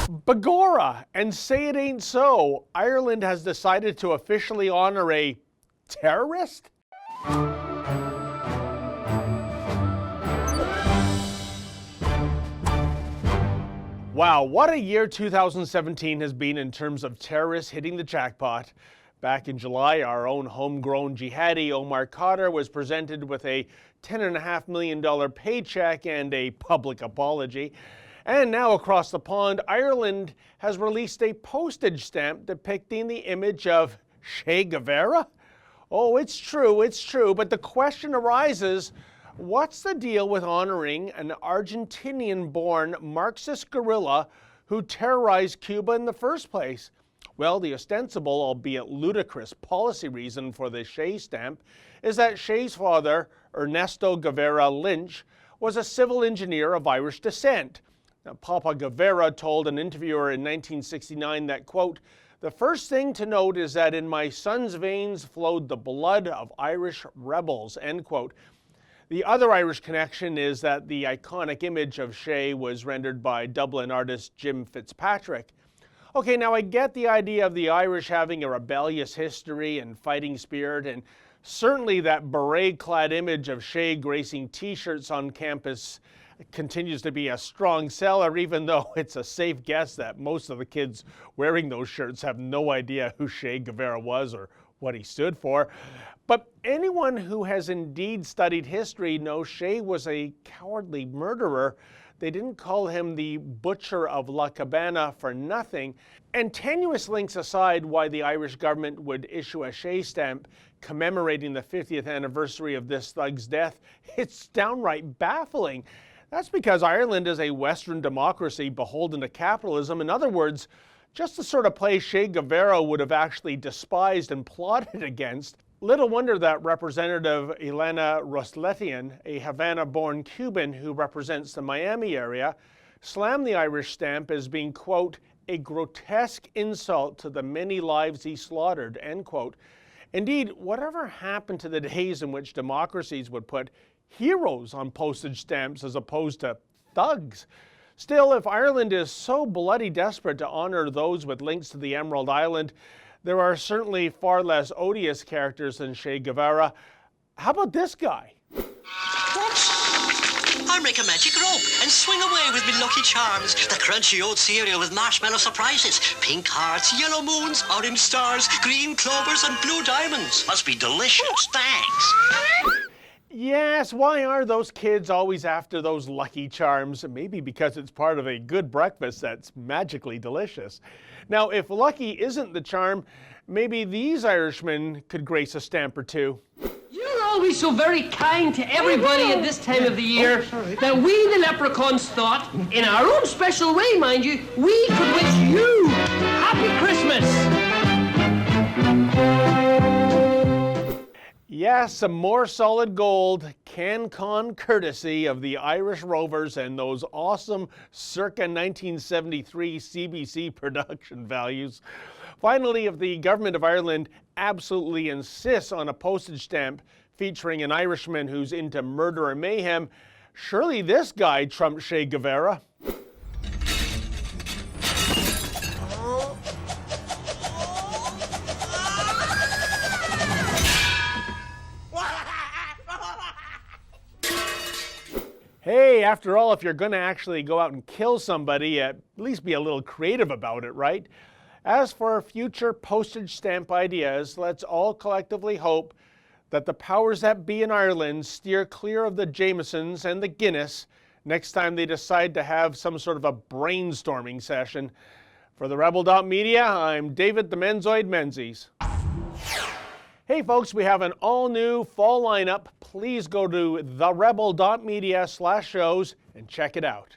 Begorra, and say it ain't so. Ireland has decided to officially honor a terrorist? Wow, what a year 2017 has been in terms of terrorists hitting the jackpot. Back in July, our own homegrown jihadi Omar Khadr was presented with a $10.5 million paycheck and a public apology. And now across the pond, Ireland has released a postage stamp depicting the image of Che Guevara. Oh, it's true, but the question arises, what's the deal with honoring an Argentinian-born Marxist guerrilla who terrorized Cuba in the first place? Well, the ostensible, albeit ludicrous, policy reason for the Che stamp is that Che's father, Ernesto Guevara Lynch, was a civil engineer of Irish descent. Now, Papa Guevara told an interviewer in 1969 that, quote, "The first thing to note is that in my son's veins flowed the blood of Irish rebels," end quote. The other Irish connection is that the iconic image of Che was rendered by Dublin artist Jim Fitzpatrick. Okay, now I get the idea of the Irish having a rebellious history and fighting spirit, and certainly that beret-clad image of Che gracing t-shirts on campus continues to be a strong seller, even though it's a safe guess that most of the kids wearing those shirts have no idea who Che Guevara was or what he stood for. But anyone who has indeed studied history knows Che was a cowardly murderer. They didn't call him the Butcher of La Cabana for nothing. And tenuous links aside why the Irish government would issue a Che stamp commemorating the 50th anniversary of this thug's death, it's downright baffling. That's because Ireland is a Western democracy beholden to capitalism. In other words, just the sort of place Che Guevara would have actually despised and plotted against. Little wonder that Representative Elena Rosletian, a Havana-born Cuban who represents the Miami area, slammed the Irish stamp as being, quote, "a grotesque insult to the many lives he slaughtered," end quote. Indeed, whatever happened to the days in which democracies would put heroes on postage stamps as opposed to thugs? Still, if Ireland is so bloody desperate to honor those with links to the Emerald Island, there are certainly far less odious characters than Che Guevara. How about this guy? I'll make a magic rope and swing away with me lucky charms. The crunchy oat cereal with marshmallow surprises. Pink hearts, yellow moons, orange stars, green clovers and blue diamonds. Must be delicious. Thanks. Yes, why are those kids always after those lucky charms? Maybe because it's part of a good breakfast that's magically delicious. Now, if lucky isn't the charm, maybe these Irishmen could grace a stamp or two. You're always so very kind to everybody at this time of the year that we, the leprechauns, thought, in our own special way, mind you, we could wish you Happy Christmas! Yes, some more solid gold, CanCon courtesy of the Irish Rovers and those awesome circa 1973 CBC production values. Finally, if the government of Ireland absolutely insists on a postage stamp featuring an Irishman who's into murder and mayhem, surely this guy trumps Che Guevara. Hey, after all, if you're going to actually go out and kill somebody, at least be a little creative about it, right? As for future postage stamp ideas, let's all collectively hope that the powers that be in Ireland steer clear of the Jamesons and the Guinness next time they decide to have some sort of a brainstorming session. For the Rebel.media, I'm David the Menzoid Menzies. Hey folks, we have an all-new fall lineup. Please go to therebel.media/shows and check it out.